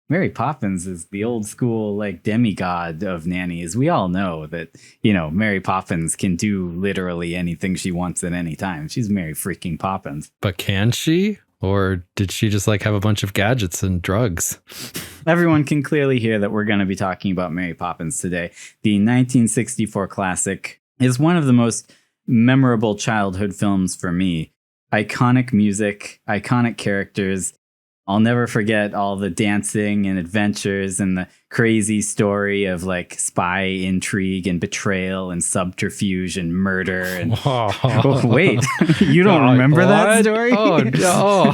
Mary Poppins is the old school, like, demigod of nannies. We all know that, Mary Poppins can do literally anything she wants at any time. She's Mary freaking Poppins. But can she? Or did she just have a bunch of gadgets and drugs? Everyone can clearly hear that we're going to be talking about Mary Poppins today. The 1964 classic is one of the most memorable childhood films for me. Iconic music, iconic characters. I'll never forget all the dancing and adventures and the crazy story of spy intrigue and betrayal and subterfuge and murder. And oh, wait, you don't remember that story? Oh, no.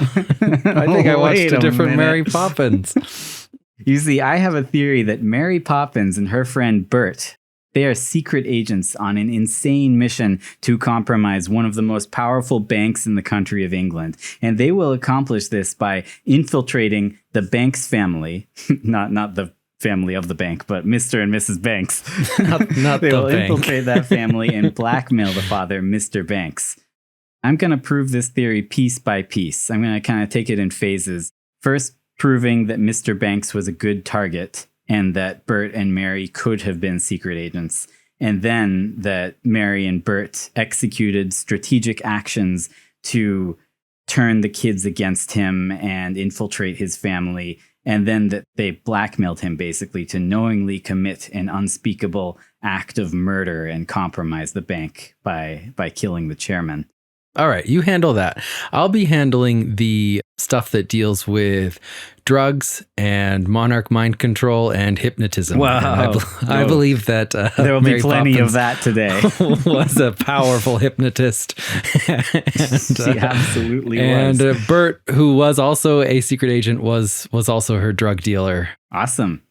I think I watched a different Mary Poppins. You see, I have a theory that Mary Poppins and her friend Bert, they are secret agents on an insane mission to compromise one of the most powerful banks in the country of England. And they will accomplish this by infiltrating the Banks family, not the family of the bank, but Mr. and Mrs. Banks. not they the will bank. Infiltrate that family and blackmail the father, Mr. Banks. I'm going to prove this theory piece by piece. I'm going to kind of take it in phases. First, proving that Mr. Banks was a good target, and that Bert and Mary could have been secret agents. And then that Mary and Bert executed strategic actions to turn the kids against him and infiltrate his family. And then that they blackmailed him basically to knowingly commit an unspeakable act of murder and compromise the bank by killing the chairman. All right, you handle that. I'll be handling the stuff that deals with drugs and monarch mind control and hypnotism. Wow. And I believe that there will Mary be plenty Poppins of that today. was a powerful hypnotist. She absolutely was. And Bert, who was also a secret agent, was also her drug dealer. Awesome.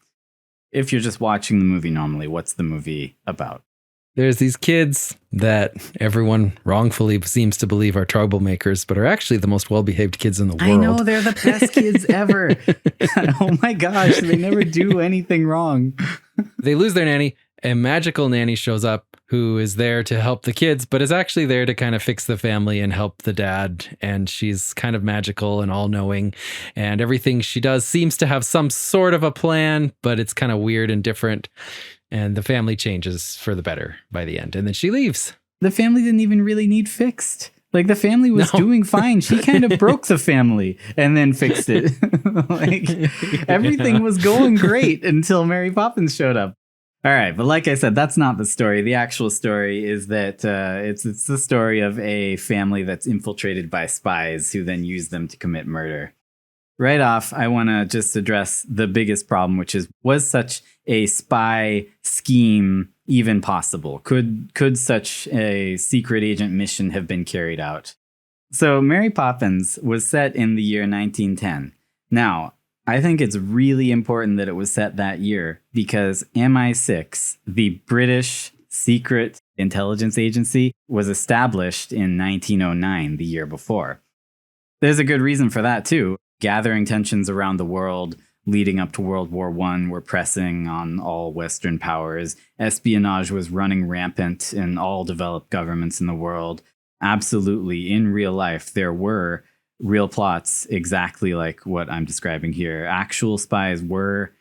If you're just watching the movie normally, what's the movie about? There's these kids that everyone wrongfully seems to believe are troublemakers, but are actually the most well-behaved kids in the world. I know, they're the best kids ever. Oh my gosh, they never do anything wrong. They lose their nanny. A magical nanny shows up who is there to help the kids, but is actually there to kind of fix the family and help the dad. And she's kind of magical and all-knowing. And everything she does seems to have some sort of a plan, but it's kind of weird and different. And the family changes for the better by the end. And then she leaves. The family didn't even really need fixed. The family was doing fine. She kind of broke the family and then fixed it. Everything was going great until Mary Poppins showed up. All right. But like I said, that's not the story. The actual story is that it's the story of a family that's infiltrated by spies who then use them to commit murder. Right off, I want to just address the biggest problem, which is, was such a spy scheme even possible? Could such a secret agent mission have been carried out? So Mary Poppins was set in the year 1910. Now, I think it's really important that it was set that year because MI6, the British secret intelligence agency, was established in 1909, the year before. There's a good reason for that, too. Gathering tensions around the world leading up to World War I were pressing on all Western powers. Espionage was running rampant in all developed governments in the world. Absolutely, in real life, there were real plots exactly like what I'm describing here. Actual spies were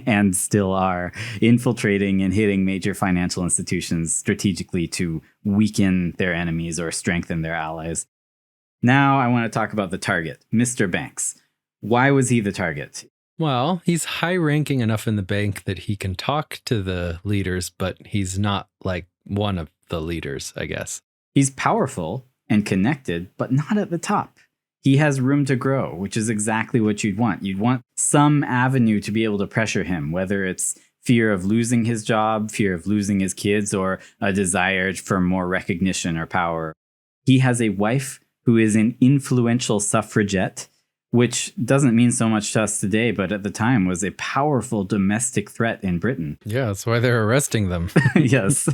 and still are infiltrating and hitting major financial institutions strategically to weaken their enemies or strengthen their allies. Now I want to talk about the target, Mr. Banks. Why was he the target? Well, he's high-ranking enough in the bank that he can talk to the leaders, but he's not one of the leaders, I guess. He's powerful and connected, but not at the top. He has room to grow, which is exactly what you'd want. You'd want some avenue to be able to pressure him, whether it's fear of losing his job, fear of losing his kids, or a desire for more recognition or power. He has a wife who is an influential suffragette, which doesn't mean so much to us today, but at the time was a powerful domestic threat in Britain. Yeah, that's why they're arresting them. Yes.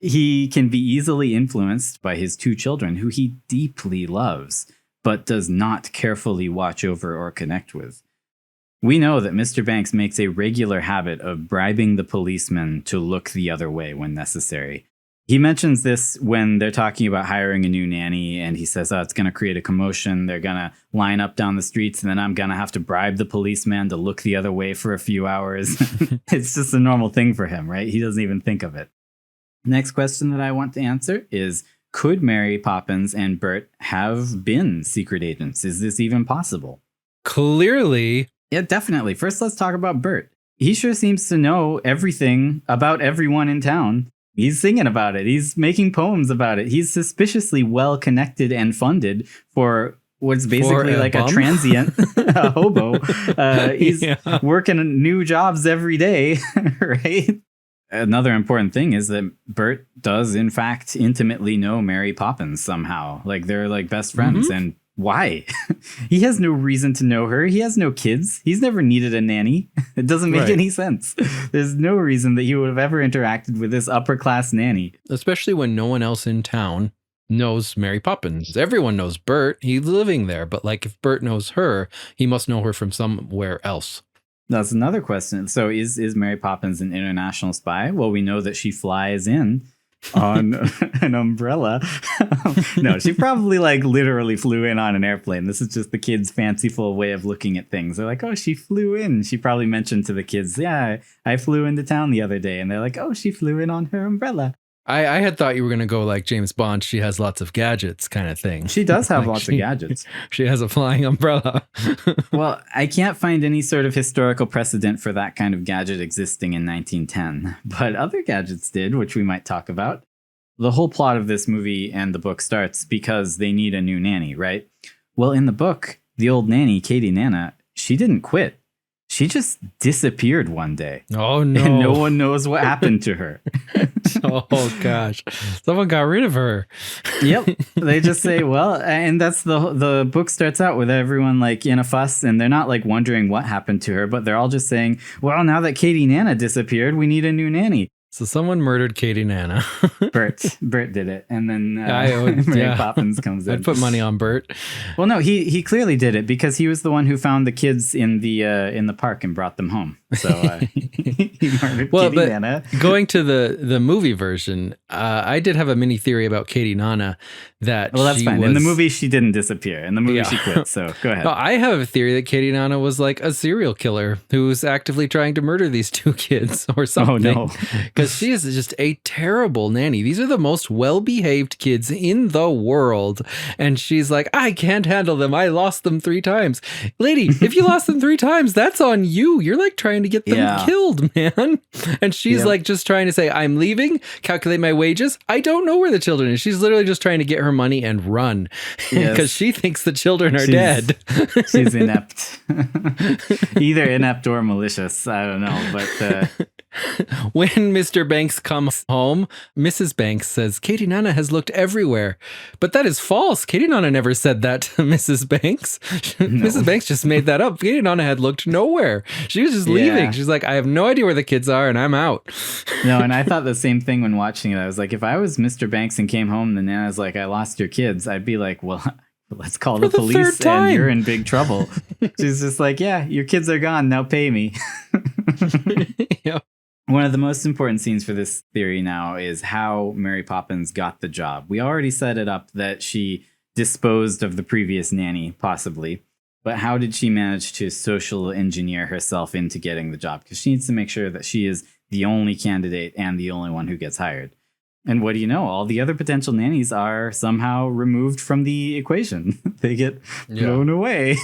He can be easily influenced by his two children, who he deeply loves, but does not carefully watch over or connect with. We know that Mr. Banks makes a regular habit of bribing the policemen to look the other way when necessary. He mentions this when they're talking about hiring a new nanny, and he says, oh, it's going to create a commotion. They're going to line up down the streets, and then I'm going to have to bribe the policeman to look the other way for a few hours. It's just a normal thing for him, right? He doesn't even think of it. Next question that I want to answer is, could Mary Poppins and Bert have been secret agents? Is this even possible? Clearly. Yeah, definitely. First, let's talk about Bert. He sure seems to know everything about everyone in town. He's singing about it. He's making poems about it. He's suspiciously well connected and funded for what's basically like a transient a hobo. He's working new jobs every day, right? Another important thing is that Bert does, in fact, intimately know Mary Poppins somehow. Like, they're like best friends. And why? He has no reason to know her. He has no kids. He's never needed a nanny. It doesn't make any sense. There's no reason that he would have ever interacted with this upper class nanny. Especially when no one else in town knows Mary Poppins. Everyone knows Bert. He's living there. But like, if Bert knows her, he must know her from somewhere else. That's another question. So is Mary Poppins an international spy? Well, we know that she flies in on an umbrella. No, she probably like literally flew in on an airplane. This is just the kids' fanciful way of looking at things. They're like, oh, she flew in. She probably mentioned to the kids, yeah, I flew into town the other day. And they're like, oh, she flew in on her umbrella. I had thought you were going to go like James Bond. She has lots of gadgets kind of thing. She does have lots of gadgets. She has a flying umbrella. Well, I can't find any sort of historical precedent for that kind of gadget existing in 1910. But other gadgets did, which we might talk about. The whole plot of this movie and the book starts because they need a new nanny, right? Well, in the book, the old nanny, Katie Nana, she didn't quit. She just disappeared one day. Oh, no. And no one knows what happened to her. Oh, gosh. Someone got rid of her. Yep. They just say, well, and that's the book starts out with everyone like in a fuss, and they're not like wondering what happened to her, but they're all just saying, well, now that Katie Nana disappeared, we need a new nanny. So someone murdered Katie Nana. Bert did it. And then Mary Poppins comes in. I'd put money on Bert. Well, no, he clearly did it because he was the one who found the kids in the park and brought them home. So he murdered Katie Nana. Going to the movie version, I did have a mini theory about Katie Nana that that's fine. In the movie, she didn't disappear. In the movie, she quit. So go ahead. No, I have a theory that Katie Nana was like a serial killer who's actively trying to murder these two kids or something. Oh, no. Because she is just a terrible nanny. These are the most well-behaved kids in the world. And she's like, I can't handle them. I lost them 3 times. Lady, if you lost them 3 times, that's on you. You're like trying to get them killed, man. And she's like just trying to say, I'm leaving, calculate my wages. I don't know where the children is. She's literally just trying to get her money and run because she thinks the children are dead. She's inept. Either inept or malicious. I don't know. But when Mr. Banks comes home, Mrs. Banks says, Katie Nana has looked everywhere. But that is false. Katie Nana never said that to Mrs. Banks. No. Mrs. Banks just made that up. Katie Nana had looked nowhere. She was just leaving. She's like, I have no idea where the kids are and I'm out. No, and I thought the same thing when watching it. I was like, if I was Mr. Banks and came home and the Nana's like, I lost your kids, I'd be like, well, let's call the police and you're in big trouble. She's just like, yeah, your kids are gone. Now pay me. Yeah. One of the most important scenes for this theory now is how Mary Poppins got the job. We already set it up that she disposed of the previous nanny, possibly. But how did she manage to social engineer herself into getting the job? Because she needs to make sure that she is the only candidate and the only one who gets hired. And what do you know? All the other potential nannies are somehow removed from the equation. They get blown away.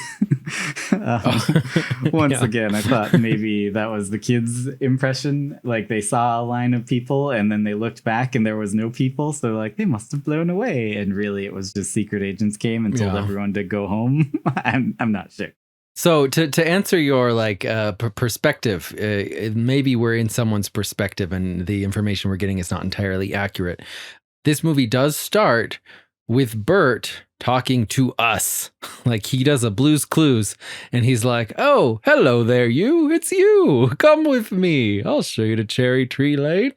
Once again, I thought maybe that was the kids' impression. Like they saw a line of people and then they looked back and there was no people. So like they must have blown away. And really it was just secret agents came and told everyone to go home. I'm not sure. So to answer your perspective, maybe we're in someone's perspective and the information we're getting is not entirely accurate. This movie does start with Bert talking to us. Like he does a Blue's Clues and he's like, oh, hello there, you. It's you. Come with me. I'll show you to Cherry Tree Lane.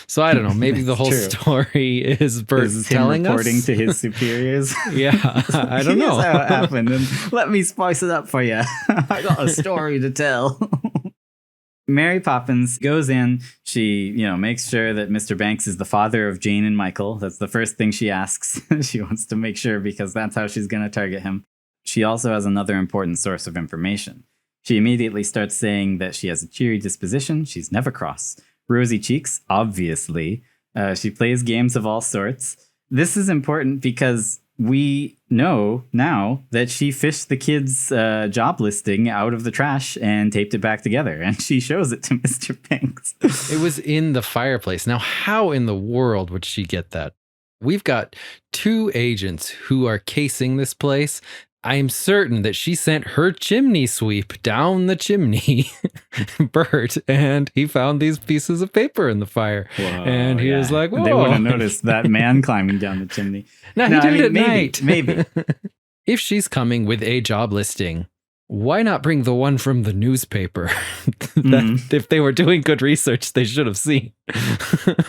So I don't know. Maybe the whole story is Bert telling us. Reporting to his superiors. Yeah, I don't know. Here's how it happened. And let me spice it up for you. I got a story to tell. Mary Poppins goes in. She, makes sure that Mr. Banks is the father of Jane and Michael. That's the first thing she asks. She wants to make sure because that's how she's going to target him. She also has another important source of information. She immediately starts saying that she has a cheery disposition. She's never cross. Rosy cheeks, obviously. She plays games of all sorts. This is important because we know now that she fished the kid's job listing out of the trash and taped it back together, and she shows it to Mr. Banks. It was in the fireplace. Now, how in the world would she get that? We've got 2 agents who are casing this place. I'm certain that she sent her chimney sweep down the chimney, Bert, and he found these pieces of paper in the fire. Whoa, and he was like, whoa. They would have noticed that man climbing down the chimney. No, he did it at night. Maybe. If she's coming with a job listing, why not bring the one from the newspaper that if they were doing good research, they should have seen?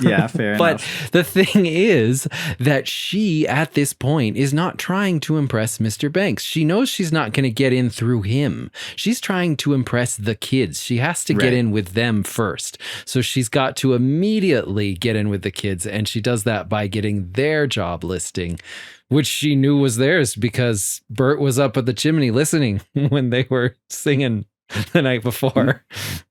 Yeah, fair but enough. The thing is that she, at this point, is not trying to impress Mr. Banks. She knows she's not going to get in through him. She's trying to impress the kids. She has to get in with them first. So she's got to immediately get in with the kids, and she does that by getting their job listing, which she knew was theirs because Bert was up at the chimney listening when they were singing the night before,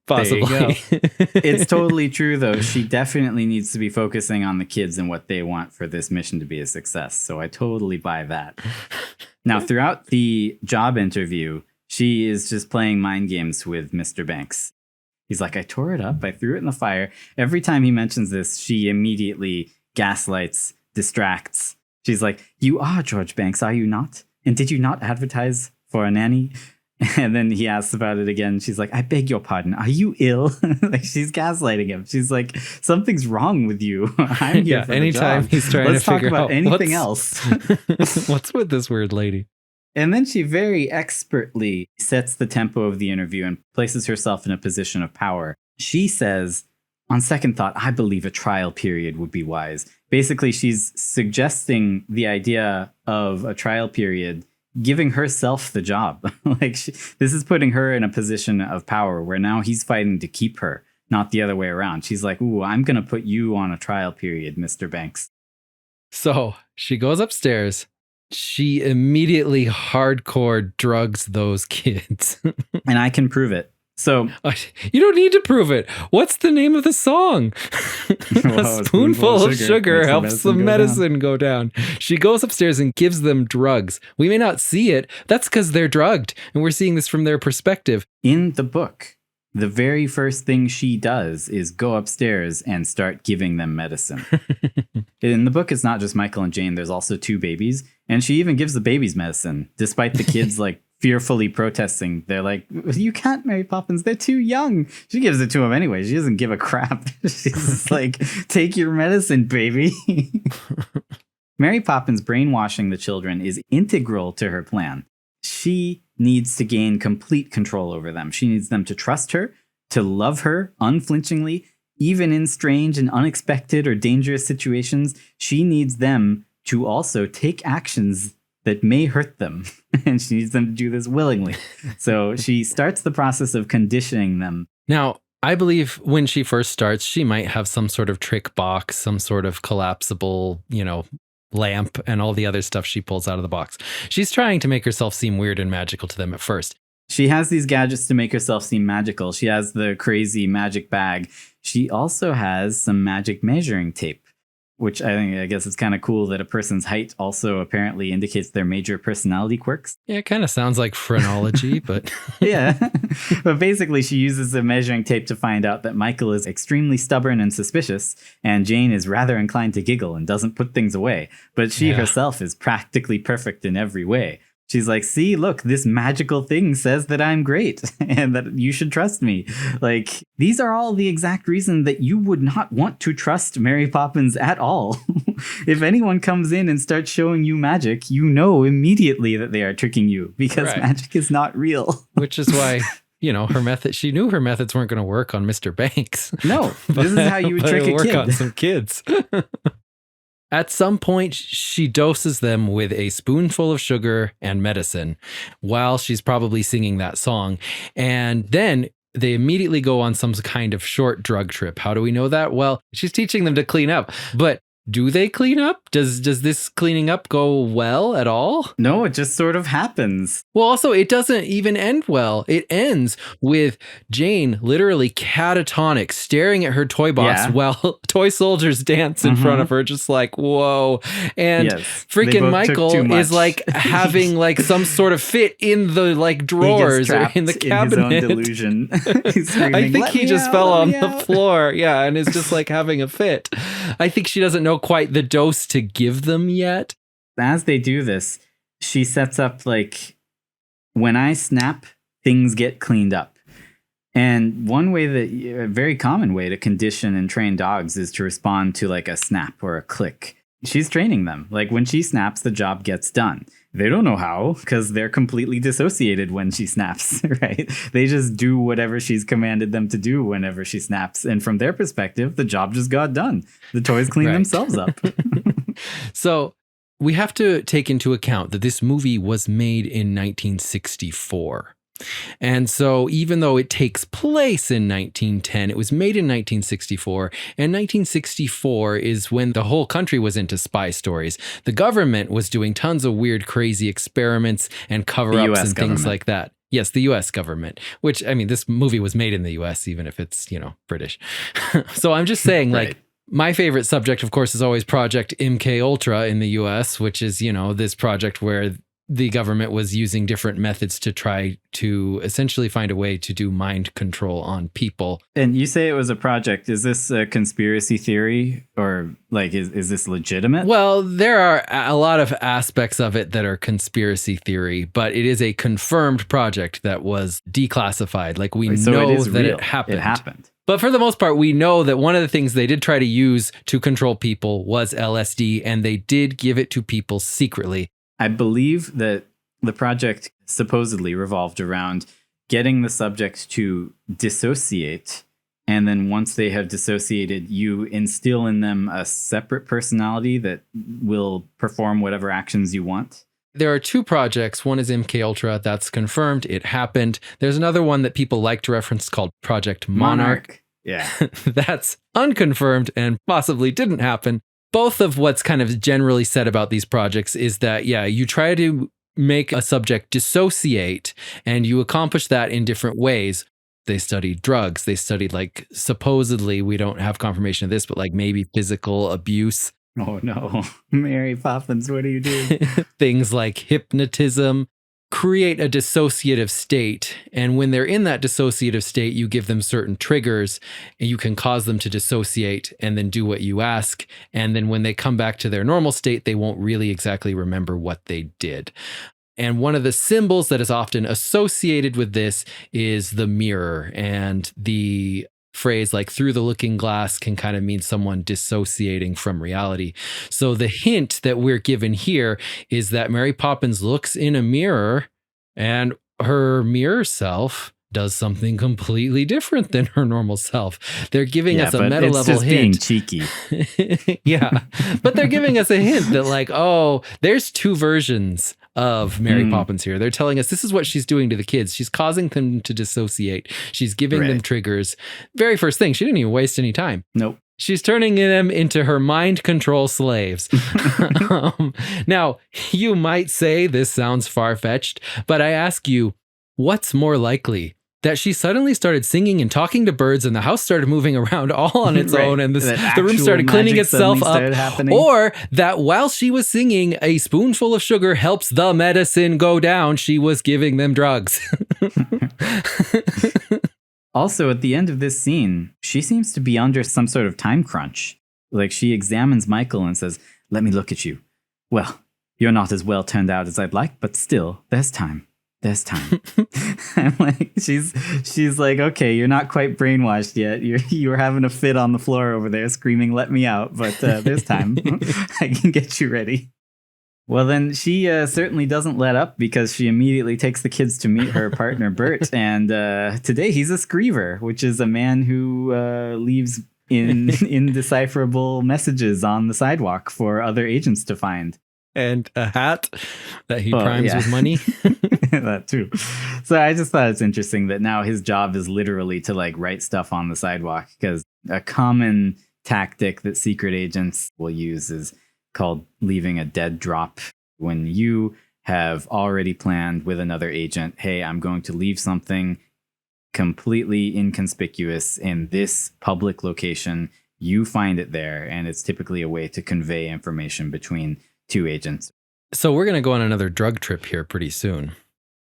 possibly. There you go. It's totally true, though. She definitely needs to be focusing on the kids and what they want for this mission to be a success. So I totally buy that. Now, throughout the job interview, she is just playing mind games with Mr. Banks. He's like, I tore it up. I threw it in the fire. Every time he mentions this, she immediately gaslights, distracts. She's like, you are George Banks, are you not? And did you not advertise for a nanny? And then he asks about it again. She's like, I beg your pardon. Are you ill? Like, she's gaslighting him. She's like, something's wrong with you. I'm here for anytime the job. He's trying Let's to figure talk about out anything else. What's with this weird lady? And then she very expertly sets the tempo of the interview and places herself in a position of power. She says, on second thought, I believe a trial period would be wise. Basically, she's suggesting the idea of a trial period, giving herself the job. This is putting her in a position of power where now he's fighting to keep her, not the other way around. She's like, ooh, I'm going to put you on a trial period, Mr. Banks. So she goes upstairs. She immediately hardcore drugs those kids. And I can prove it. So you don't need to prove it. What's the name of the song? A spoonful of sugar helps the medicine go down. She goes upstairs and gives them drugs. We may not see it. That's because they're drugged, and we're seeing this from their perspective. In the book, the very first thing she does is go upstairs and start giving them medicine. In the book, it's not just Michael and Jane. There's also 2 babies, and she even gives the babies medicine, despite the kids fearfully protesting. They're like, you can't, Mary Poppins, they're too young. She gives it to him anyway. She doesn't give a crap. She's just like, take your medicine, baby. Mary Poppins brainwashing the children is integral to her plan. She needs to gain complete control over them. She needs them to trust her, to love her unflinchingly, even in strange and unexpected or dangerous situations. She needs them to also take actions that may hurt them, and she needs them to do this willingly. So she starts the process of conditioning them. Now, I believe when she first starts, she might have some sort of trick box, some sort of collapsible, lamp, and all the other stuff she pulls out of the box. She's trying to make herself seem weird and magical to them at first. She has these gadgets to make herself seem magical. She has the crazy magic bag. She also has some magic measuring tape, which I guess it's kind of cool that a person's height also apparently indicates their major personality quirks. Yeah, it kind of sounds like phrenology, but... Yeah. But basically, she uses the measuring tape to find out that Michael is extremely stubborn and suspicious, and Jane is rather inclined to giggle and doesn't put things away. But she herself is practically perfect in every way. She's like, see, look, this magical thing says that I'm great and that you should trust me. These are all the exact reason that you would not want to trust Mary Poppins at all. If anyone comes in and starts showing you magic, you know immediately that they are tricking you because magic is not real. Which is why, her method, she knew her methods weren't going to work on Mr. Banks. No, this is how you would trick a kid. Work on some kids. At some point, she doses them with a spoonful of sugar and medicine while she's probably singing that song. And then they immediately go on some kind of short drug trip. How do we know that? Well, she's teaching them to clean up, but do they clean up? Does this cleaning up go well at all? No, it just sort of happens. Well, also, it doesn't even end well. It ends with Jane literally catatonic, staring at her toy box while toy soldiers dance in front of her, just like, whoa. And freaking Michael is like having like some sort of fit in the like drawers or in the cabinet. In his own delusion. He's screaming, I think he just fell on the floor. Yeah, and is just like having a fit. I think she doesn't know quite the dose to give them yet. As they do this, she sets up like, when I snap, things get cleaned up. And one way a very common way to condition and train dogs is to respond to like a snap or a click. She's training them. Like when she snaps, the job gets done. They don't know how because they're completely dissociated when she snaps, right? They just do whatever she's commanded them to do whenever she snaps. And from their perspective, the job just got done. The toys clean themselves up. So we have to take into account that this movie was made in 1964. And so even though it takes place in 1910, it was made in 1964. And 1964 is when the whole country was into spy stories. The government was doing tons of weird, crazy experiments and cover-ups and things like that. Yes, the U.S. government, which, I mean, this movie was made in the U.S., even if it's, British. So I'm just saying, like, my favorite subject, of course, is always Project MK Ultra in the U.S., which is, this project where the government was using different methods to try to essentially find a way to do mind control on people. And you say it was a project. Is this a conspiracy theory or like, is this legitimate? Well, there are a lot of aspects of it that are conspiracy theory, but it is a confirmed project that was declassified. Like we know that it happened. It happened. But for the most part, we know that one of the things they did try to use to control people was LSD, and they did give it to people secretly. I believe that the project supposedly revolved around getting the subject to dissociate. And then once they have dissociated, you instill in them a separate personality that will perform whatever actions you want. There are two projects. One is MK Ultra. That's confirmed. It happened. There's another one that people like to reference called Project Monarch. Yeah. That's unconfirmed and possibly didn't happen. Both of what's kind of generally said about these projects is that, you try to make a subject dissociate and you accomplish that in different ways. They studied drugs. They studied like supposedly, we don't have confirmation of this, but like maybe physical abuse. Oh no, Mary Poppins, what are you doing? Things like hypnotism. Create a dissociative state. And when they're in that dissociative state, you give them certain triggers and you can cause them to dissociate and then do what you ask. And then when they come back to their normal state, they won't really exactly remember what they did. And one of the symbols that is often associated with this is the mirror, and the phrase like through the looking glass can kind of mean someone dissociating from reality. So the hint that we're given here is that Mary Poppins looks in a mirror and her mirror self does something completely different than her normal self. They're giving us a meta level hint. Being cheeky. Yeah. But they're giving us a hint that like, oh, there's two versions of Mary Poppins here. They're telling us this is what she's doing to the kids. She's causing them to dissociate. She's giving them triggers. Very first thing, she didn't even waste any time. Nope. She's turning them into her mind control slaves. Now, you might say this sounds far-fetched, but I ask you, what's more likely? That she suddenly started singing and talking to birds and the house started moving around all on its own and the room started cleaning itself up, or that while she was singing, a spoonful of sugar helps the medicine go down. She was giving them drugs. Also, at the end of this scene, she seems to be under some sort of time crunch. Like she examines Michael and says, "Let me look at you. Well, you're not as well turned out as I'd like, but still, there's time. There's time." I'm like, she's like, okay, you're not quite brainwashed yet. You're having a fit on the floor over there screaming, "Let me out." But there's time. I can get you ready. Well, then she certainly doesn't let up because she immediately takes the kids to meet her partner, Bert. And today he's a screever, which is a man who leaves indecipherable messages on the sidewalk for other agents to find. And a hat that he primes with money. That too. So I just thought it's interesting that now his job is literally to like write stuff on the sidewalk, because a common tactic that secret agents will use is called leaving a dead drop. When you have already planned with another agent, hey, I'm going to leave something completely inconspicuous in this public location. You find it there, and it's typically a way to convey information between two agents. So we're going to go on another drug trip here pretty soon.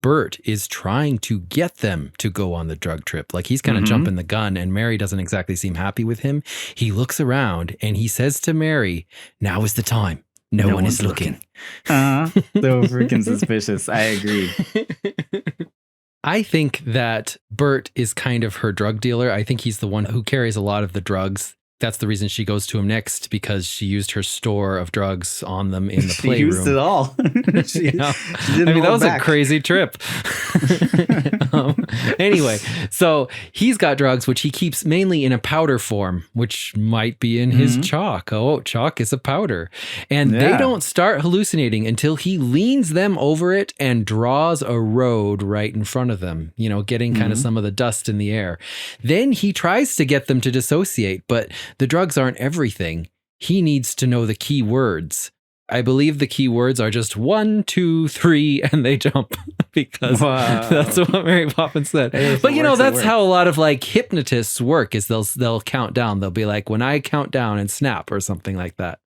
Bert is trying to get them to go on the drug trip. Like he's kind of jumping the gun, and Mary doesn't exactly seem happy with him. He looks around and he says to Mary, now is the time. No one is looking. So freaking suspicious. I agree. I think that Bert is kind of her drug dealer. I think he's the one who carries a lot of the drugs. That's the reason she goes to him next, because she used her store of drugs on them in the playroom. She used it all. she that was a crazy trip. Anyway, so he's got drugs, which he keeps mainly in a powder form, which might be in his chalk. Oh, chalk is a powder. And they don't start hallucinating until he leans them over it and draws a road right in front of them, getting kind of some of the dust in the air. Then he tries to get them to dissociate, but the drugs aren't everything. He needs to know the key words. I believe the key words are just 1, 2, 3, and they jump, because that's what Mary Poppins said. Hey, but that's how a lot of like hypnotists work, is they'll count down. They'll be like, when I count down, and snap or something like that.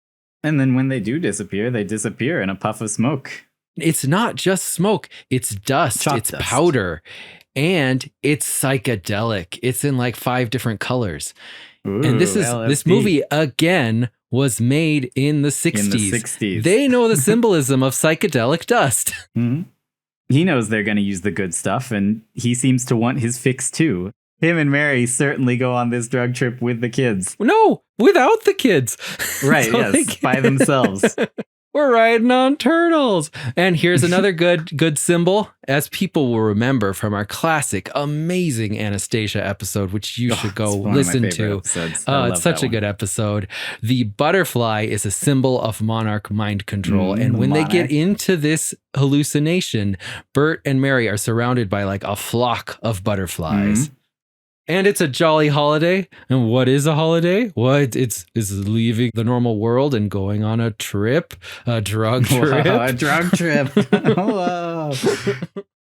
And then when they do disappear, they disappear in a puff of smoke. It's not just smoke. It's dust. It's dust. Powder. And it's psychedelic. It's in like 5 different colors. Ooh, and this movie again was made in the 60s. In the 60s. They know the symbolism of psychedelic dust. He knows they're going to use the good stuff, and he seems to want his fix too. Him and Mary certainly go on this drug trip with the kids. No, without the kids. Right, so yes, by themselves. We're riding on turtles. And here's another good symbol, as people will remember from our classic, amazing Anastasia episode, which you should go listen to. It's such a good episode. The butterfly is a symbol of monarch mind control. And when they get into this hallucination, Bert and Mary are surrounded by like a flock of butterflies. And it's a jolly holiday. And what is a holiday? What? It's leaving the normal world and going on a trip, a drug trip. Whoa, a drug trip. Whoa.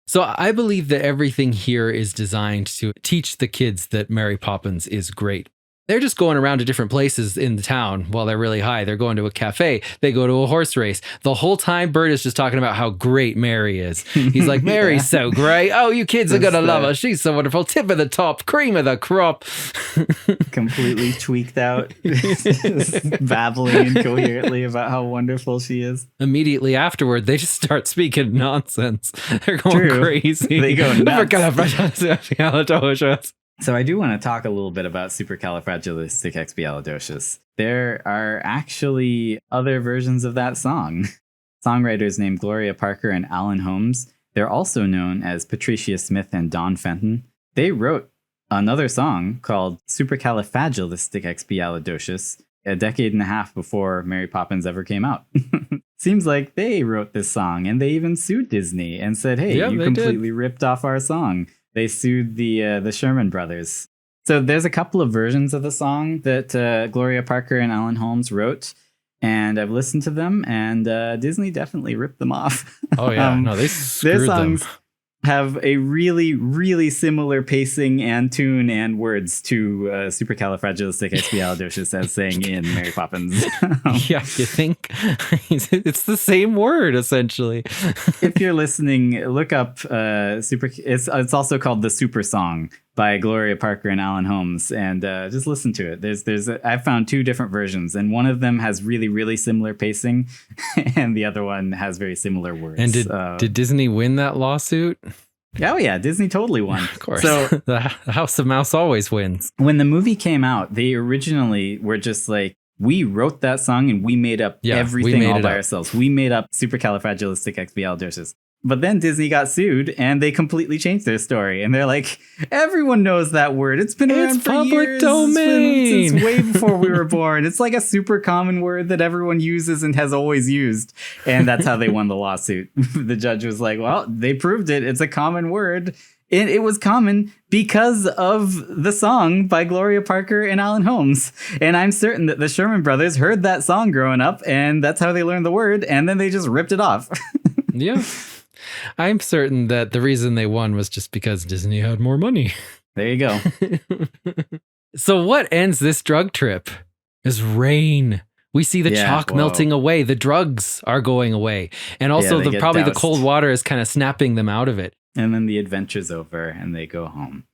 So I believe that everything here is designed to teach the kids that Mary Poppins is great. They're just going around to different places in the town while they're really high. They're going to a cafe. They go to a horse race. The whole time, Bert is just talking about how great Mary is. He's like, Mary's so great. Oh, you kids are going to love her. She's so wonderful. Tip of the top, cream of the crop. Completely tweaked out, babbling incoherently about how wonderful she is. Immediately afterward, they just start speaking nonsense. They're going crazy. They go nuts. So I do want to talk a little bit about supercalifragilisticexpialidocious. There are actually other versions of that song. Songwriters named Gloria Parker and Alan Holmes. They're also known as Patricia Smith and Don Fenton. They wrote another song called Supercalifragilisticexpialidocious a decade and a half before Mary Poppins ever came out. Seems like they wrote this song, and they even sued Disney and said, hey, you completely ripped off our song. They sued the Sherman Brothers. So there's a couple of versions of the song that Gloria Parker and Alan Holmes wrote, and I've listened to them, and Disney definitely ripped them off. Oh, yeah. No, they screwed their songs them. Have a really, really similar pacing and tune and words to supercalifragilisticexpialidocious as saying in Mary Poppins. Yeah, you think? It's the same word, essentially. If you're listening, look up it's also called The Super Song by Gloria Parker and Alan Holmes, and just listen to it. I've found 2 different versions, and one of them has really, really similar pacing, and the other one has very similar words. And did Disney win that lawsuit? Oh yeah, Disney totally won. Of course. So the House of Mouse always wins. When the movie came out, they originally were just like, we wrote that song and we made up everything all by ourselves. We made up supercalifragilisticexpialidocious. But then Disney got sued and they completely changed their story. And they're like, everyone knows that word. It's been around for public years. domain. Since way before we were born. It's like a super common word that everyone uses and has always used. And that's how they won the lawsuit. The judge was like, well, they proved it. It's a common word. It was common because of the song by Gloria Parker and Alan Holmes. And I'm certain that the Sherman Brothers heard that song growing up, and that's how they learned the word, and then they just ripped it off. Yeah. I'm certain that the reason they won was just because Disney had more money. There you go. So what ends this drug trip is rain. We see the chalk melting away. The drugs are going away. And also probably the cold water is kind of snapping them out of it. And then the adventure's over and they go home.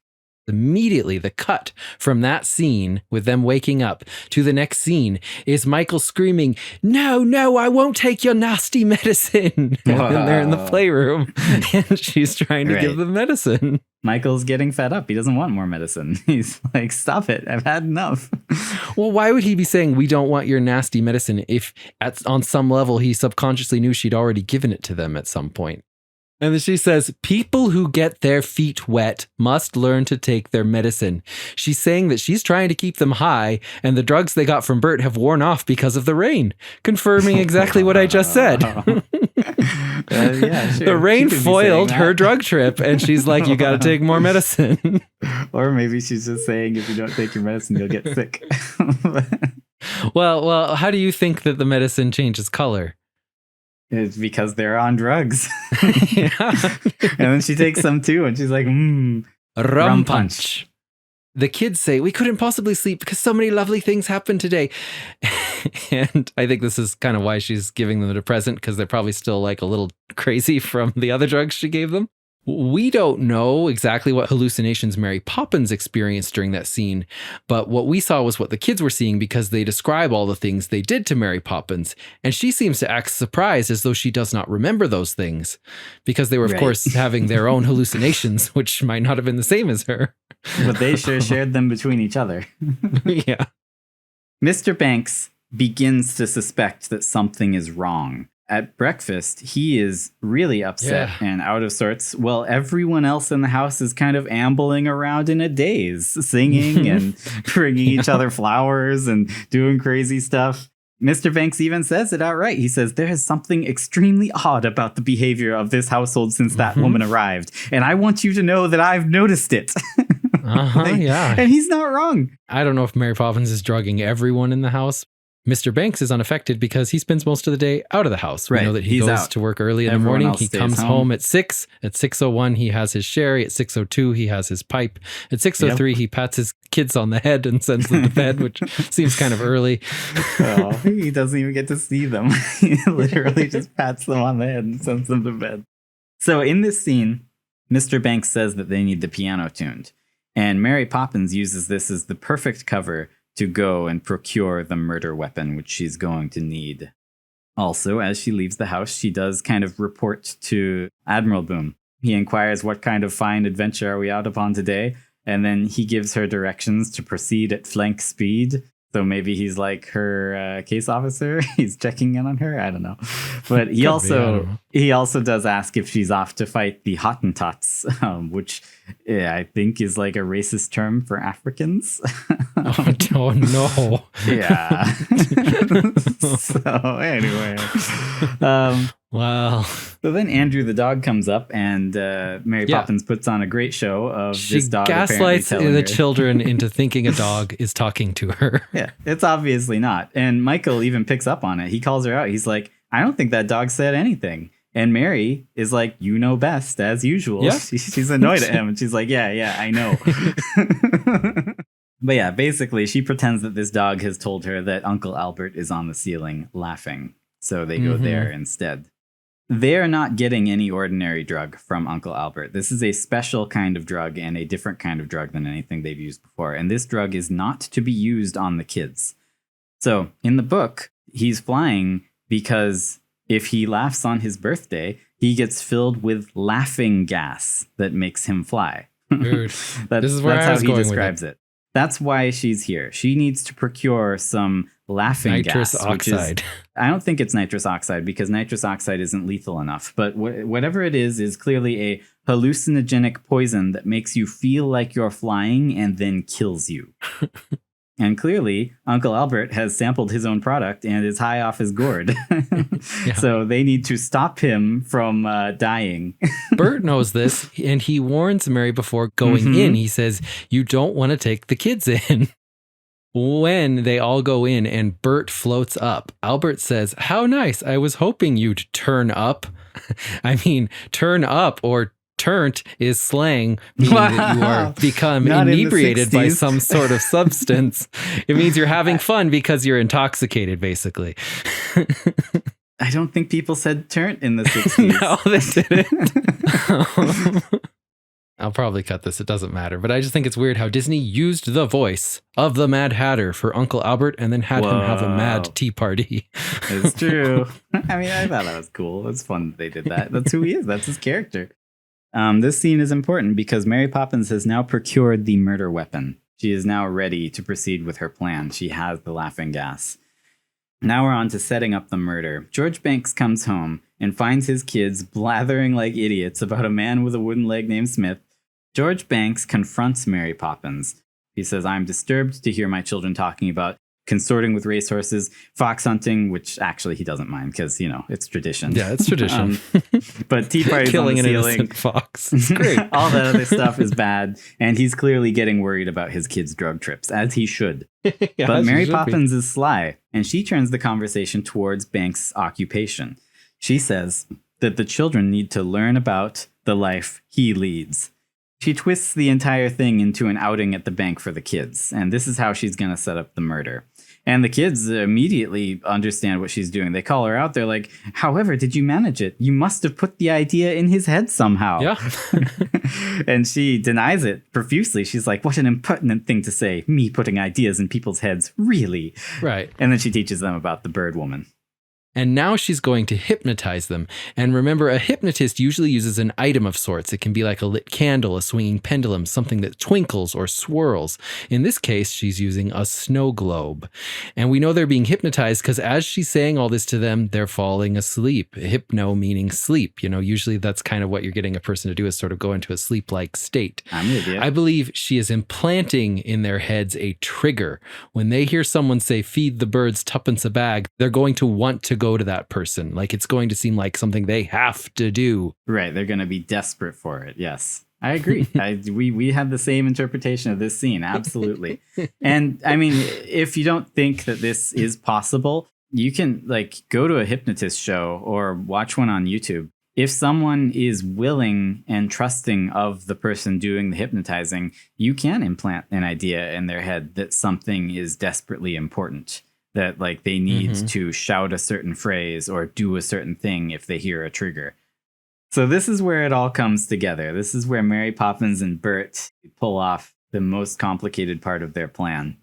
Immediately, the cut from that scene with them waking up to the next scene is Michael screaming, no, I won't take your nasty medicine. And they're in the playroom and she's trying to give them medicine. Michael's getting fed up. He doesn't want more medicine. He's like, stop it. I've had enough. Well, why would he be saying we don't want your nasty medicine if on some level he subconsciously knew she'd already given it to them at some point? And then she says, people who get their feet wet must learn to take their medicine. She's saying that she's trying to keep them high, and the drugs they got from Bert have worn off because of the rain, confirming exactly what I just said. Yeah, sure. The rain foiled her drug trip, and she's like, you got to take more medicine. Or maybe she's just saying, if you don't take your medicine, you'll get sick. Well, how do you think that the medicine changes color? It's because they're on drugs. And then she takes some too, and she's like, rum punch. The kids say, we couldn't possibly sleep because so many lovely things happened today. And I think this is kind of why she's giving them the present, because they're probably still like a little crazy from the other drugs she gave them. We don't know exactly what hallucinations Mary Poppins experienced during that scene, but what we saw was what the kids were seeing because they describe all the things they did to Mary Poppins, and she seems to act surprised as though she does not remember those things, because they were, of course, having their own hallucinations, which might not have been the same as her. But they sure shared them between each other. Yeah. Mr. Banks begins to suspect that something is wrong. At breakfast, he is really upset and out of sorts. Well, everyone else in the house is kind of ambling around in a daze, singing and bringing each other flowers and doing crazy stuff. Mr. Banks even says it outright. He says, there is something extremely odd about the behavior of this household since that woman arrived. And I want you to know that I've noticed it. Yeah. And he's not wrong. I don't know if Mary Poppins is drugging everyone in the house. Mr. Banks is unaffected because he spends most of the day out of the house. We know that he goes out to work early in the morning. He comes home at 6. At 6:01, he has his sherry. At 6:02, he has his pipe. At 6:03, he pats his kids on the head and sends them to bed, which seems kind of early. Oh, he doesn't even get to see them. He literally just pats them on the head and sends them to bed. So in this scene, Mr. Banks says that they need the piano tuned. And Mary Poppins uses this as the perfect cover to go and procure the murder weapon, which she's going to need. Also, as she leaves the house, she does kind of report to Admiral Boom. He inquires, what kind of fine adventure are we out upon today? And then he gives her directions to proceed at flank speed. So maybe he's like her case officer. He's checking in on her. I don't know. But he also does ask if she's off to fight the Hottentots, which I think is like a racist term for Africans. Oh, no. Yeah. So anyway. Wow. So then Andrew the dog comes up, and Mary Poppins puts on a great show of this dog. She gaslights the children into thinking a dog is talking to her. Yeah, it's obviously not. And Michael even picks up on it. He calls her out. He's like, I don't think that dog said anything. And Mary is like, you know best, as usual. Yeah. She's annoyed at him. And she's like, yeah, I know. But yeah, basically, she pretends that this dog has told her that Uncle Albert is on the ceiling laughing. So they go there instead. They're not getting any ordinary drug from Uncle Albert. This is a special kind of drug and a different kind of drug than anything they've used before. And this drug is not to be used on the kids. So in the book, he's flying because if he laughs on his birthday, he gets filled with laughing gas that makes him fly. Dude, this is where that's how he describes it. That's why she's here. She needs to procure some laughing Nitrous gas. oxide. I don't think it's nitrous oxide because nitrous oxide isn't lethal enough. But whatever it is clearly a hallucinogenic poison that makes you feel like you're flying and then kills you. And clearly, Uncle Albert has sampled his own product and is high off his gourd. Yeah. So they need to stop him from dying. Bert knows this, and he warns Mary before going in. He says, you don't want to take the kids in. When they all go in and Bert floats up, Albert says, how nice. I was hoping you'd turn up. I mean, turn up or turnt is slang, meaning that you are become Not inebriated by 60s. some sort of substance. It means you're having fun because you're intoxicated, basically. I don't think people said turnt in the 60s. No, they didn't. I'll probably cut this. It doesn't matter. But I just think it's weird how Disney used the voice of the Mad Hatter for Uncle Albert and then had him have a mad tea party. It's true. I mean, I thought that was cool. It's fun that they did that. That's who he is. That's his character. This scene is important because Mary Poppins has now procured the murder weapon. She is now ready to proceed with her plan. She has the laughing gas. Now we're on to setting up the murder. George Banks comes home and finds his kids blathering like idiots about a man with a wooden leg named Smith. George Banks confronts Mary Poppins. He says, I'm disturbed to hear my children talking about consorting with racehorses, fox hunting, which actually he doesn't mind because, it's tradition. Yeah, it's tradition. But tea parties Killing on the an ceiling. innocent fox. It's great. All that other stuff is bad. And he's clearly getting worried about his kids' drug trips, as he should. Yeah, But as you Mary should be. Poppins is sly, and she turns the conversation towards Banks' occupation. She says that the children need to learn about the life he leads. She twists the entire thing into an outing at the bank for the kids, and this is how she's going to set up the murder. And the kids immediately understand what she's doing. They call her out. They're like, however, did you manage it? You must have put the idea in his head somehow. Yeah. And she denies it profusely. She's like, what an impertinent thing to say. Me putting ideas in people's heads. Really? Right. And then she teaches them about the bird woman. And now she's going to hypnotize them. And remember, a hypnotist usually uses an item of sorts. It can be like a lit candle, a swinging pendulum, something that twinkles or swirls. In this case, she's using a snow globe. And we know they're being hypnotized because as she's saying all this to them, they're falling asleep. Hypno meaning sleep. Usually that's kind of what you're getting a person to do is sort of go into a sleep-like state. I'm with you. I believe she is implanting in their heads a trigger. When they hear someone say, feed the birds tuppence a bag, they're going to want to go to that person. Like it's going to seem like something they have to do. Right. They're going to be desperate for it. Yes. I agree. We had the same interpretation of this scene. Absolutely. And I mean, if you don't think that this is possible, you can go to a hypnotist show or watch one on YouTube. If someone is willing and trusting of the person doing the hypnotizing, you can implant an idea in their head that something is desperately important. That they need to shout a certain phrase or do a certain thing if they hear a trigger. So this is where it all comes together. This is where Mary Poppins and Bert pull off the most complicated part of their plan.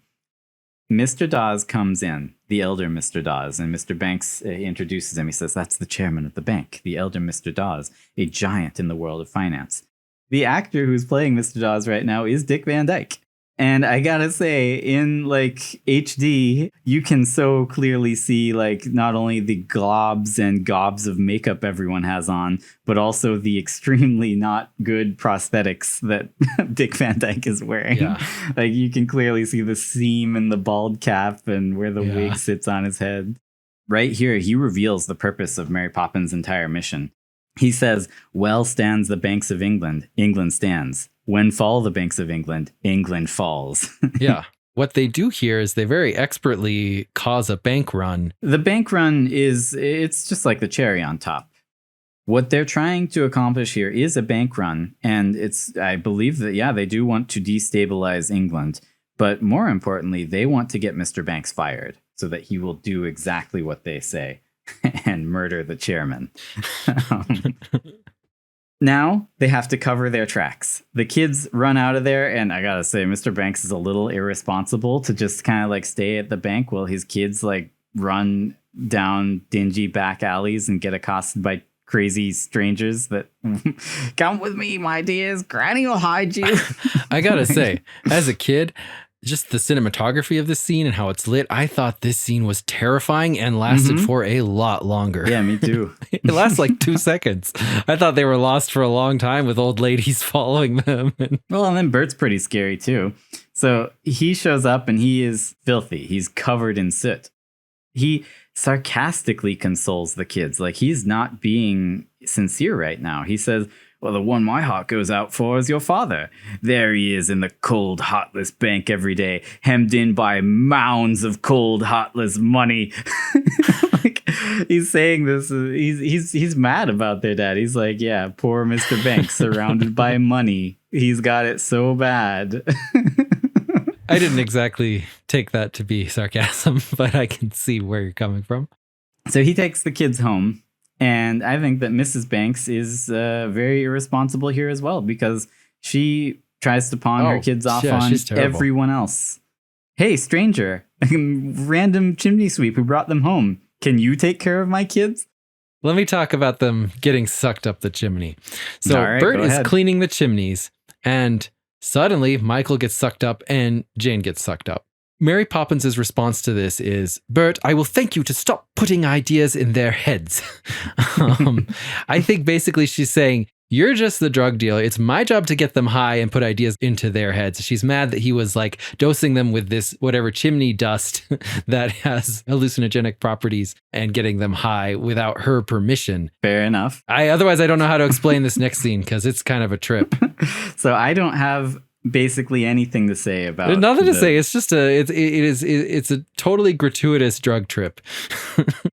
Mr. Dawes comes in, the elder Mr. Dawes, and Mr. Banks introduces him. He says, that's the chairman of the bank, the elder Mr. Dawes, a giant in the world of finance. The actor who's playing Mr. Dawes right now is Dick Van Dyke. And I gotta say, in HD, you can so clearly see not only the globs and gobs of makeup everyone has on, but also the extremely not good prosthetics that Dick Van Dyke is wearing. Yeah. You can clearly see the seam in the bald cap and where the wig sits on his head. Right here, he reveals the purpose of Mary Poppins' entire mission. He says, well stands the banks of England, England stands. When fall the banks of England, England falls. Yeah. What they do here is they very expertly cause a bank run. The bank run it's just like the cherry on top. What they're trying to accomplish here is a bank run. And I believe that, they do want to destabilize England. But more importantly, they want to get Mr. Banks fired so that he will do exactly what they say and murder the chairman. Now they have to cover their tracks. The kids run out of there, and I gotta say, Mr. Banks is a little irresponsible to just kind of stay at the bank while his kids run down dingy back alleys and get accosted by crazy strangers that come with me, my dears. Granny will hide you. I gotta say, as a kid, just the cinematography of this scene and how it's lit, I thought this scene was terrifying and lasted for a lot longer. Yeah, me too. It lasts like 2 seconds. I thought they were lost for a long time with old ladies following them. Well, and then Bert's pretty scary too. So he shows up and he is filthy. He's covered in soot. He sarcastically consoles the kids. Like, he's not being sincere right now. He says, well, the one my heart goes out for is your father. There he is in the cold, heartless bank every day, hemmed in by mounds of cold, heartless money. Like, he's saying this. He's mad about their dad. He's like, yeah, poor Mr. Banks, surrounded by money. He's got it so bad. I didn't exactly take that to be sarcasm, but I can see where you're coming from. So he takes the kids home. And I think that Mrs. Banks is very irresponsible here as well, because she tries to pawn her kids off on everyone else. Hey, stranger, random chimney sweep who brought them home. Can you take care of my kids? Let me talk about them getting sucked up the chimney. So right, Bert is cleaning the chimneys, and suddenly Michael gets sucked up and Jane gets sucked up. Mary Poppins' response to this is, Bert, I will thank you to stop putting ideas in their heads. I think basically she's saying, you're just the drug dealer. It's my job to get them high and put ideas into their heads. She's mad that he was like dosing them with this whatever chimney dust that has hallucinogenic properties and getting them high without her permission. Fair enough. Otherwise, I don't know how to explain this next scene because it's kind of a trip. So I don't have basically anything to say about. There's nothing to say. It's just it's a totally gratuitous drug trip.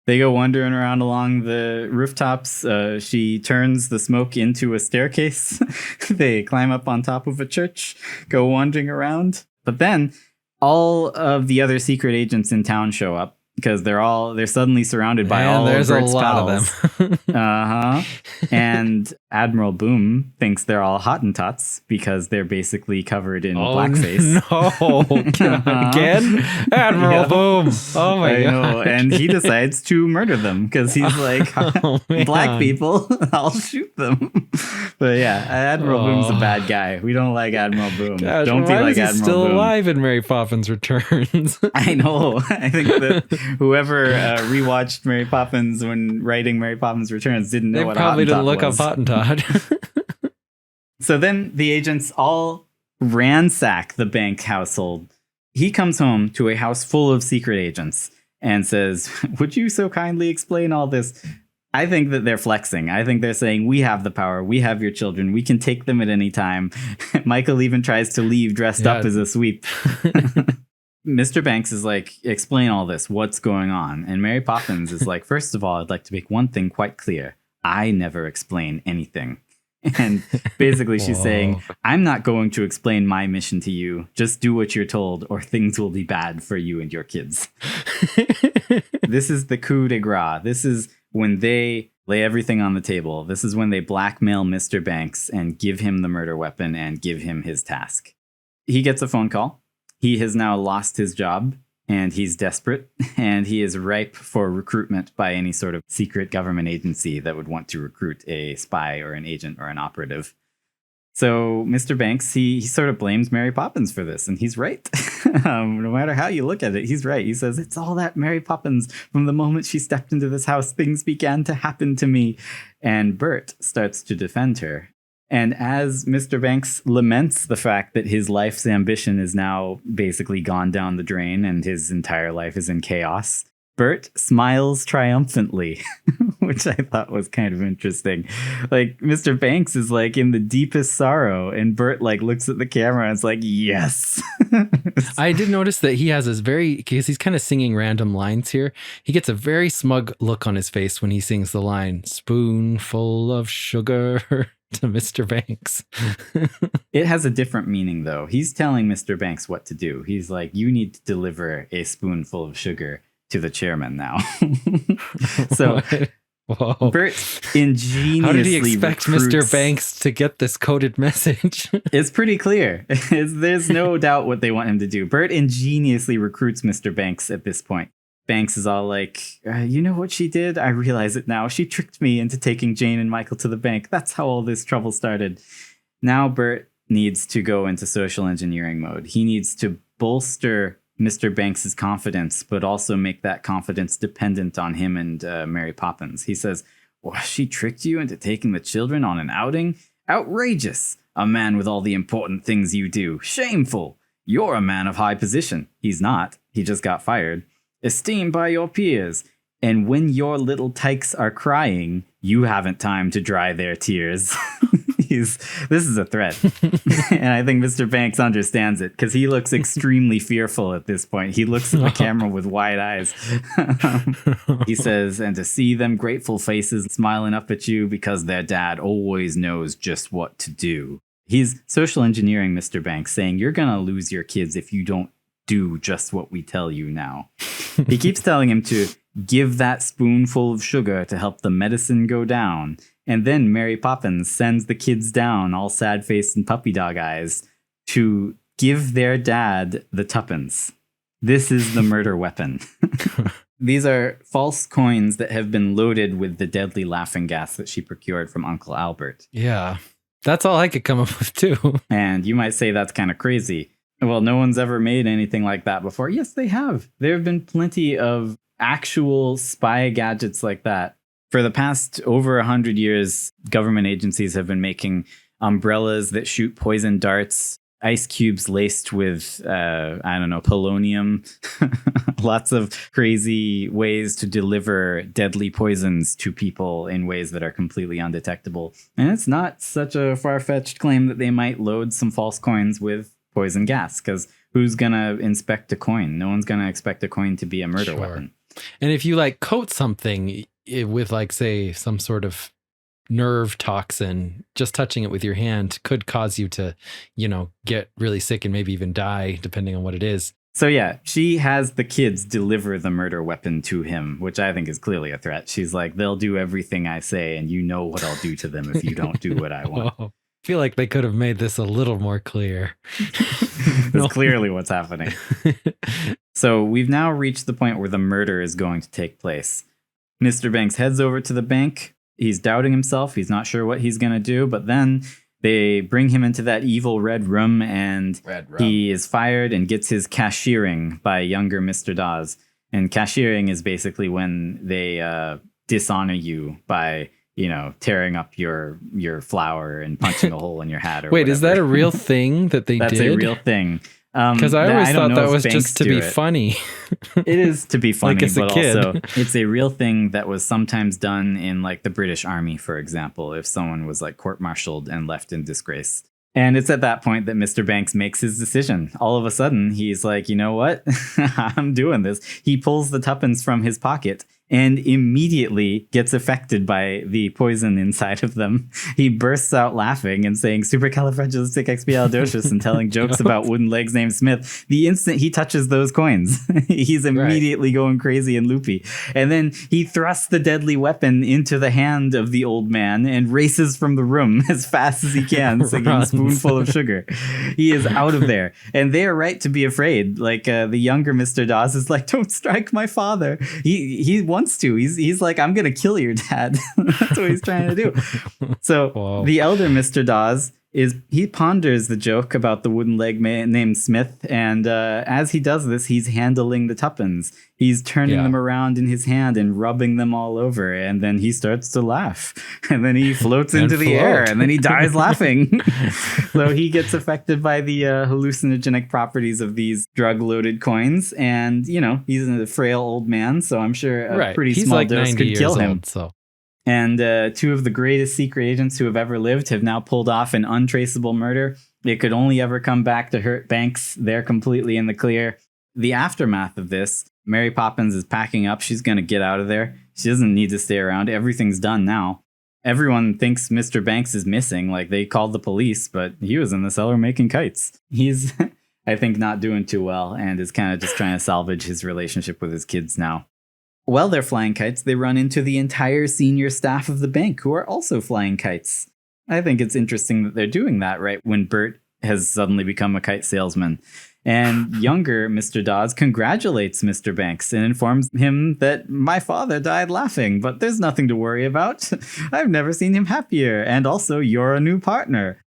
They go wandering around along the rooftops. She turns the smoke into a staircase. They climb up on top of a church, go wandering around. But then all of the other secret agents in town show up, because they're suddenly surrounded by all of Bert's pals. There's a lot of them. And Admiral Boom thinks they're all Hottentots because they're basically covered in blackface. No, again, Admiral Boom. Oh my god! Know. And he decides to murder them because he's like, black people, I'll shoot them. But yeah, Admiral Boom's a bad guy. We don't like Admiral Boom. Gosh, don't be like Admiral Boom. Still alive in Mary Poppins Returns. I know. I think that whoever rewatched Mary Poppins when writing Mary Poppins Returns didn't know what Hottentot was. They probably didn't look up Hottentot. So then the agents all ransack the bank household. He comes home to a house full of secret agents and says, would you so kindly explain all this? I think that they're flexing. I think they're saying, we have the power. We have your children. We can take them at any time. Michael even tries to leave dressed up as a sweep. Mr. Banks is like, explain all this. What's going on? And Mary Poppins is like, first of all, I'd like to make one thing quite clear. I never explain anything. And basically she's saying, I'm not going to explain my mission to you. Just do what you're told or things will be bad for you and your kids. This is the coup de grace. This is when they lay everything on the table. This is when they blackmail Mr. Banks and give him the murder weapon and give him his task. He gets a phone call. He has now lost his job and he's desperate and he is ripe for recruitment by any sort of secret government agency that would want to recruit a spy or an agent or an operative. So Mr. Banks, he sort of blames Mary Poppins for this, and he's right. No matter how you look at it, he's right. He says, it's all that Mary Poppins. From the moment she stepped into this house, things began to happen to me. And Bert starts to defend her. And as Mr. Banks laments the fact that his life's ambition is now basically gone down the drain and his entire life is in chaos, Bert smiles triumphantly, which I thought was kind of interesting. Like, Mr. Banks is like in the deepest sorrow and Bert like looks at the camera and is like, yes. I did notice that he has this because he's kind of singing random lines here. He gets a very smug look on his face when he sings the line, spoonful of sugar to Mr. Banks. It has a different meaning though. He's telling Mr. Banks what to do. He's like, you need to deliver a spoonful of sugar to the chairman now. So whoa. Bert ingeniously How did he expect Mr. Banks to get this coded message? It's pretty clear. There's no doubt what they want him to do. Bert ingeniously recruits Mr. Banks at this point. Banks is all like, you know what she did? I realize it now. She tricked me into taking Jane and Michael to the bank. That's how all this trouble started. Now Bert needs to go into social engineering mode. He needs to bolster Mr. Banks's confidence, but also make that confidence dependent on him and Mary Poppins. He says, well, she tricked you into taking the children on an outing? Outrageous! A man with all the important things you do. Shameful! You're a man of high position. He's not. He just got fired. Esteemed by your peers. And when your little tykes are crying, you haven't time to dry their tears. This is a threat. And I think Mr. Banks understands it because he looks extremely fearful at this point. He looks at the camera with wide eyes. He says, and to see them grateful faces smiling up at you because their dad always knows just what to do. He's social engineering Mr. Banks, saying, you're going to lose your kids if you don't do just what we tell you now. He keeps telling him to give that spoonful of sugar to help the medicine go down. And then Mary Poppins sends the kids down, all sad-faced and puppy dog eyes, to give their dad the tuppence. This is the murder weapon. These are false coins that have been loaded with the deadly laughing gas that she procured from Uncle Albert. Yeah, that's all I could come up with, too. And you might say that's kind of crazy. Well, no one's ever made anything like that before. Yes, they have. There have been plenty of actual spy gadgets like that. For the past over 100 years, government agencies have been making umbrellas that shoot poison darts, ice cubes laced with, polonium, lots of crazy ways to deliver deadly poisons to people in ways that are completely undetectable. And it's not such a far-fetched claim that they might load some false coins with poison gas, because who's going to inspect a coin? No one's going to expect a coin to be a murder weapon. And if you coat something with say some sort of nerve toxin, just touching it with your hand could cause you to, get really sick and maybe even die, depending on what it is. So yeah, she has the kids deliver the murder weapon to him, which I think is clearly a threat. She's like, they'll do everything I say, and you know what I'll do to them if you don't do what I want. Whoa. I feel like they could have made this a little more clear. That's clearly what's happening. So we've now reached the point where the murder is going to take place. Mr. Banks heads over to the bank. He's doubting himself. He's not sure what he's going to do. But then they bring him into that evil red room, and he is fired and gets his cashiering by younger Mr. Dawes. And cashiering is basically when they dishonor you by, tearing up your flour and punching a hole in your hat. Or wait, whatever. Is that a real thing that they did? That's a real thing. Because I always thought that was just to be funny. It is to be funny, as a but kid. Also it's a real thing that was sometimes done in the British Army, for example, if someone was court-martialed and left in disgrace. And it's at that point that Mr. Banks makes his decision. All of a sudden, he's like, you know what? I'm doing this. He pulls the tuppence from his pocket and immediately gets affected by the poison inside of them. He bursts out laughing and saying supercalifragilisticexpialidocious and telling jokes about wooden legs named Smith. The instant he touches those coins, he's immediately going crazy and loopy. And then he thrusts the deadly weapon into the hand of the old man and races from the room as fast as he can, singing a spoonful of sugar. He is out of there. And they are right to be afraid. The younger Mr. Dawes is like, don't strike my father. He wants to. He's like, I'm gonna kill your dad. That's what he's trying to do. So The elder Mr. Dawes he ponders the joke about the wooden leg named Smith, and as he does this, he's handling the tuppence. He's turning them around in his hand and rubbing them all over, and then he starts to laugh, and then he floats into the air, and then he dies laughing. So he gets affected by the hallucinogenic properties of these drug-loaded coins, and he's a frail old man, so I'm sure a pretty small dose could kill him. Old, so. And two of the greatest secret agents who have ever lived have now pulled off an untraceable murder. It could only ever come back to hurt Banks. They're completely in the clear. The aftermath of this, Mary Poppins is packing up. She's going to get out of there. She doesn't need to stay around. Everything's done now. Everyone thinks Mr. Banks is missing. They called the police, but he was in the cellar making kites. He's, I think, not doing too well and is kind of just trying to salvage his relationship with his kids now. While they're flying kites, they run into the entire senior staff of the bank who are also flying kites. I think it's interesting that they're doing that right when Bert has suddenly become a kite salesman. And younger Mr. Dawes congratulates Mr. Banks and informs him that my father died laughing, but there's nothing to worry about. I've never seen him happier. And also, you're a new partner.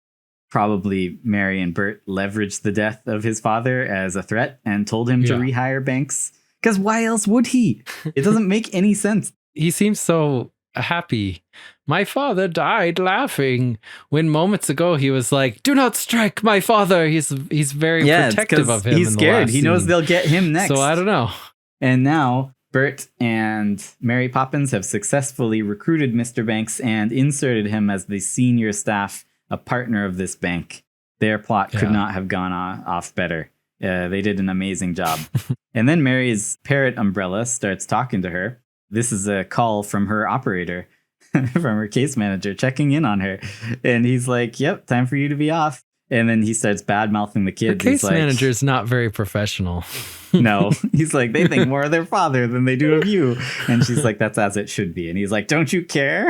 probably Mary and Bert leveraged the death of his father as a threat and told him to rehire Banks. Because why else would he? It doesn't make any sense. He seems so happy. My father died laughing when moments ago he was like, "Do not strike my father." He's very protective of him. He's scared. He knows they'll get him next. So I don't know. And now Bert and Mary Poppins have successfully recruited Mr. Banks and inserted him as the senior staff, a partner of this bank. Their plot could not have gone off better. They did an amazing job. And then Mary's parrot umbrella starts talking to her. This is a call from her operator, from her case manager, checking in on her. And he's like, "Yep, time for you to be off." And then he starts bad-mouthing the kids. The case manager's not very professional. No, he's like, "They think more of their father than they do of you." And she's like, "That's as it should be." And he's like, "Don't you care?"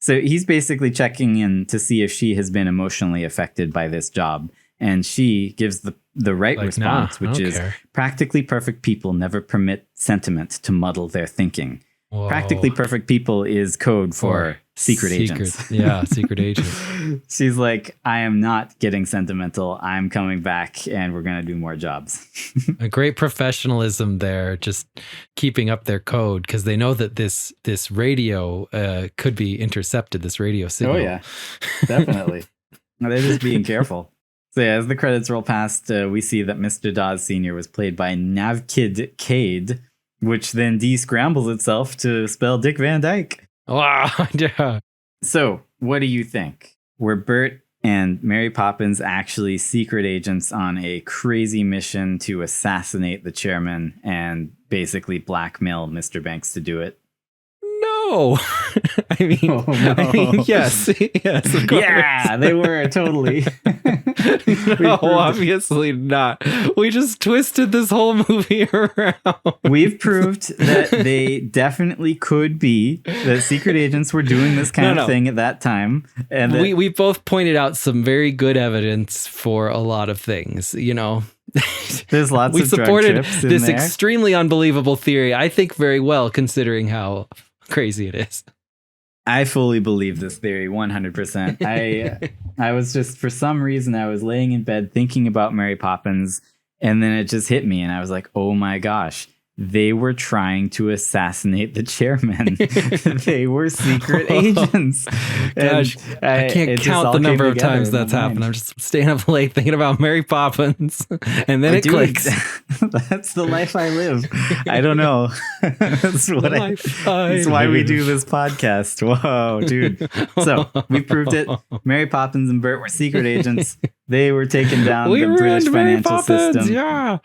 So he's basically checking in to see if she has been emotionally affected by this job. And she gives the right response, which is, "Practically perfect people never permit sentiment to muddle their thinking." Whoa. Practically perfect people is code for secret agents. Yeah, secret agents. She's like, "I am not getting sentimental. I'm coming back and we're going to do more jobs." A great professionalism there, just keeping up their code because they know that this radio could be intercepted, this radio signal. Oh, yeah, definitely. They're just being careful. So yeah, as the credits roll past, we see that Mr. Dawes Sr. was played by Navkid Cade, which then de-scrambles itself to spell Dick Van Dyke. Wow, yeah. So, what do you think? Were Bert and Mary Poppins actually secret agents on a crazy mission to assassinate the chairman and basically blackmail Mr. Banks to do it? No. I mean, yes, of course. Yeah, they were totally. No, obviously not. We just twisted this whole movie around. We've proved that they definitely could be, that secret agents were doing this kind of thing at that time. And that we both pointed out some very good evidence for a lot of things, you know. There's lots we of drug supported trips in this there. Extremely unbelievable theory, I think, very well, considering how crazy it is. I fully believe this theory 100%. I was just, for some reason, I was laying in bed thinking about Mary Poppins, and then it just hit me, and I was like, oh my gosh, they were trying to assassinate the chairman. They were secret agents. Gosh, I can't count the number of times that's happened. I'm just staying up late thinking about Mary Poppins, and then it clicks. That's the life I live. I don't know. That's why we do this podcast. Whoa, dude. So we proved it. Mary Poppins and Bert were secret agents. They were taking down the British financial system. Yeah.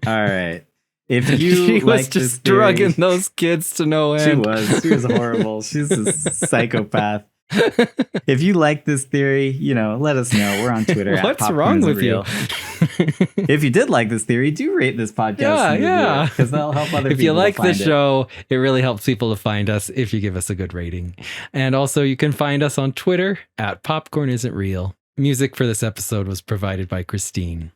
All right. If you she was just drugging those kids to no end. She was horrible. She's a psychopath. If you like this theory, you know, let us know. We're on Twitter. What's wrong with you? If you did like this theory, do rate this podcast. Yeah. Because that'll help other people. If you like the show, it really helps people to find us if you give us a good rating. And also, you can find us on Twitter at Popcorn Isn't Real. Music for this episode was provided by Christine.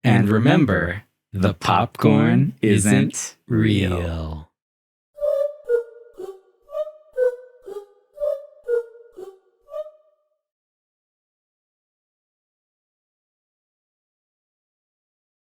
And remember, the popcorn isn't real.